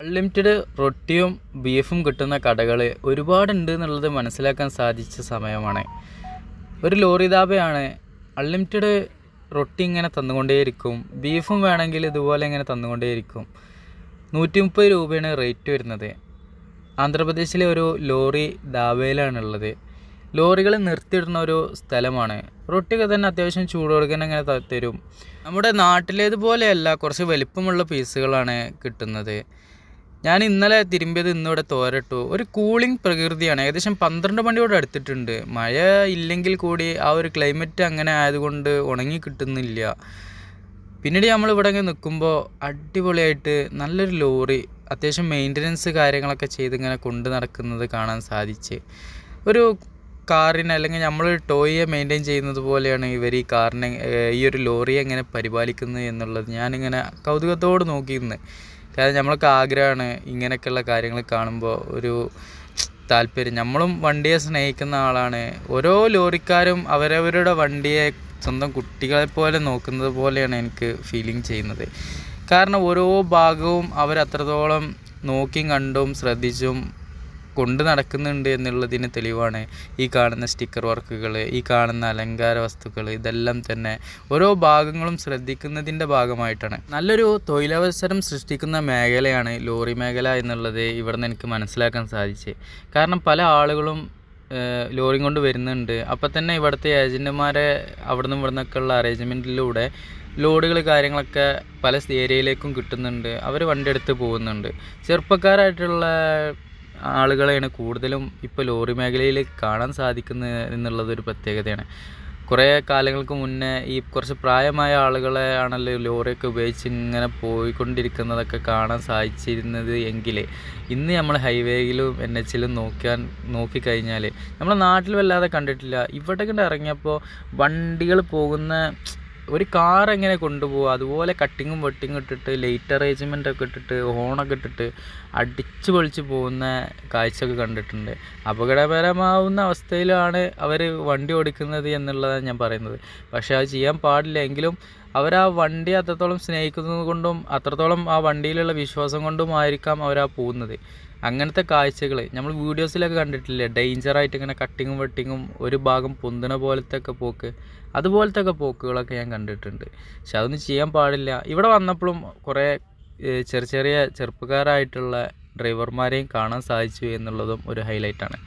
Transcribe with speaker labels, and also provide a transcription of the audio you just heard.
Speaker 1: Unlimited റൊട്ടിയും ബീഫും കിട്ടുന്ന കടകൾ ഒരുപാടുണ്ട് എന്നുള്ളത് മനസ്സിലാക്കാൻ സാധിച്ച സമയമാണ്. ഒരു ലോറി ധാബയാണ്. അൺലിമിറ്റഡ് റൊട്ടി ഇങ്ങനെ തന്നുകൊണ്ടേയിരിക്കും, ബീഫും വേണമെങ്കിൽ ഇതുപോലെ ഇങ്ങനെ തന്നുകൊണ്ടേയിരിക്കും. 130 രൂപയാണ് റേറ്റ് വരുന്നത്. ആന്ധ്രാപ്രദേശിലെ ഒരു ലോറി ധാബയിലാണുള്ളത്. ലോറികൾ നിർത്തിയിടുന്ന ഒരു സ്ഥലമാണ്. റൊട്ടിയൊക്കെ തന്നെ അത്യാവശ്യം ചൂടോടെ ഇങ്ങനെ തരും. നമ്മുടെ നാട്ടിലേതുപോലെയല്ല, കുറച്ച് വലിപ്പമുള്ള പീസുകളാണ് കിട്ടുന്നത്. ഞാൻ ഇന്നലെ തിരുമ്പിയത് ഇന്നിവിടെ തോരട്ടു. ഒരു കൂളിംഗ് പ്രകൃതിയാണ്. ഏകദേശം 12 മണിയോട് അടുത്തിട്ടുണ്ട്. മഴ ഇല്ലെങ്കിൽ കൂടി ആ ഒരു ക്ലൈമറ്റ് അങ്ങനെ ആയതുകൊണ്ട് ഉണങ്ങി കിട്ടുന്നില്ല. പിന്നീട് നമ്മളിവിടെ നിൽക്കുമ്പോൾ അടിപൊളിയായിട്ട് നല്ലൊരു ലോറി അത്യാവശ്യം മെയിൻ്റനൻസ് കാര്യങ്ങളൊക്കെ ചെയ്ത് ഇങ്ങനെ കൊണ്ട് നടക്കുന്നത് കാണാൻ സാധിച്ച്. ഒരു കാറിനെ അല്ലെങ്കിൽ നമ്മൾ ടോയെ മെയിൻറ്റെയിൻ ചെയ്യുന്നത് പോലെയാണ് ഇവർ ഈ കാറിനെ, ഈ ഒരു ലോറിയെ എങ്ങനെ പരിപാലിക്കുന്നത് എന്നുള്ളത് ഞാനിങ്ങനെ കൗതുകത്തോട് നോക്കിയിരുന്നു. കാരണം നമ്മൾക്ക് ആഗ്രഹമാണ് ഇങ്ങനെയൊക്കെയുള്ള കാര്യങ്ങൾ കാണുമ്പോൾ ഒരു താല്പര്യം. നമ്മളും വണ്ടിയെ സ്നേഹിക്കുന്ന ആളാണ്. ഓരോ ലോറിക്കാരും അവരവരുടെ വണ്ടിയെ സ്വന്തം കുട്ടികളെപ്പോലെ നോക്കുന്നത് പോലെയാണ് എനിക്ക് ഫീലിംഗ് ചെയ്യുന്നത്. കാരണം ഓരോ ഭാഗവും അവരത്രത്തോളം നോക്കിയും കണ്ടും ശ്രദ്ധിച്ചും കൊണ്ട് നടക്കുന്നുണ്ട് എന്നുള്ളതിന് തെളിവാണ് ഈ കാണുന്ന സ്റ്റിക്കർ വർക്കുകൾ, ഈ കാണുന്ന അലങ്കാര വസ്തുക്കൾ. ഇതെല്ലാം തന്നെ ഓരോ ഭാഗങ്ങളും ശ്രദ്ധിക്കുന്നതിൻ്റെ ഭാഗമായിട്ടാണ്. നല്ലൊരു തൊഴിലവസരം സൃഷ്ടിക്കുന്ന മേഖലയാണ് ലോറി മേഖല എന്നുള്ളത് ഇവിടെ നിന്ന് എനിക്ക് മനസ്സിലാക്കാൻ സാധിച്ചു. കാരണം പല ആളുകളും ലോറി കൊണ്ട് വരുന്നുണ്ട്. അപ്പം തന്നെ ഇവിടുത്തെ ഏജൻറ്റുമാരെ അവിടെ നിന്നും ഇവിടെ നിന്നൊക്കെ ഉള്ള അറേഞ്ച്മെൻറ്റിലൂടെ ലോഡുകൾ കാര്യങ്ങളൊക്കെ പല ഏരിയയിലേക്കും കിട്ടുന്നുണ്ട്. അവർ വണ്ടി എടുത്ത് പോകുന്നുണ്ട്. ചെറുപ്പക്കാരായിട്ടുള്ള ആളുകളെയാണ് കൂടുതലും ഇപ്പോൾ ലോറി മേഖലയിൽ കാണാൻ സാധിക്കുന്നത് എന്നുള്ളതൊരു പ്രത്യേകതയാണ്. കുറേ കാലങ്ങൾക്ക് മുന്നേ ഈ കുറച്ച് പ്രായമായ ആളുകളെ ആണല്ലോ ലോറിയൊക്കെ ഉപയോഗിച്ച് ഇങ്ങനെ പോയിക്കൊണ്ടിരിക്കുന്നതൊക്കെ കാണാൻ സാധിച്ചിരുന്നത് എങ്കിൽ ഇന്ന് നമ്മൾ ഹൈവേയിലും NH-ലും നോക്കിക്കഴിഞ്ഞാൽ നമ്മുടെ നാട്ടിൽ വല്ലാതെ കണ്ടിട്ടില്ല. ഇവിടെ കണ്ട് ഇറങ്ങിയപ്പോൾ വണ്ടികൾ പോകുന്ന ഒരു കാർ എങ്ങനെ കൊണ്ടുപോകുക, അതുപോലെ കട്ടിങ്ങും വെട്ടിങ്ങും ഇട്ടിട്ട് ലൈറ്റ് അറേഞ്ച്മെൻ്റൊക്കെ ഇട്ടിട്ട് ഹോണൊക്കെ ഇട്ടിട്ട് അടിച്ചു പൊളിച്ച് പോകുന്ന കാഴ്ചയൊക്കെ കണ്ടിട്ടുണ്ട്. അപകടകരമാവുന്ന അവസ്ഥയിലാണ് അവർ വണ്ടി ഓടിക്കുന്നത് എന്നുള്ളതാണ് ഞാൻ പറയുന്നത്. പക്ഷേ അത് ചെയ്യാൻ പാടില്ല. എങ്കിലും അവർ ആ വണ്ടി അത്രത്തോളം സ്നേഹിക്കുന്നത് കൊണ്ടും അത്രത്തോളം ആ വണ്ടിയിലുള്ള വിശ്വാസം കൊണ്ടുമായിരിക്കാം അവരാ പോകുന്നത്. അങ്ങനത്തെ കാഴ്ചകൾ നമ്മൾ വീഡിയോസിലൊക്കെ കണ്ടിട്ടില്ലേ, ഡേഞ്ചറായിട്ട് ഇങ്ങനെ കട്ടിങ്ങും വെട്ടിങ്ങും ഒരു ഭാഗം പൊന്തണ പോലത്തെ ഒക്കെ പോക്ക്, അതുപോലത്തെ ഒക്കെ പോക്കുകളൊക്കെ ഞാൻ കണ്ടിട്ടുണ്ട്. പക്ഷെ അതൊന്നും ചെയ്യാൻ പാടില്ല. ഇവിടെ വന്നപ്പോഴും കുറേ ചെറിയ ചെറുപ്പക്കാരായിട്ടുള്ള ഡ്രൈവർമാരെയും കാണാൻ സാധിച്ചു എന്നുള്ളതും ഒരു ഹൈലൈറ്റാണ്.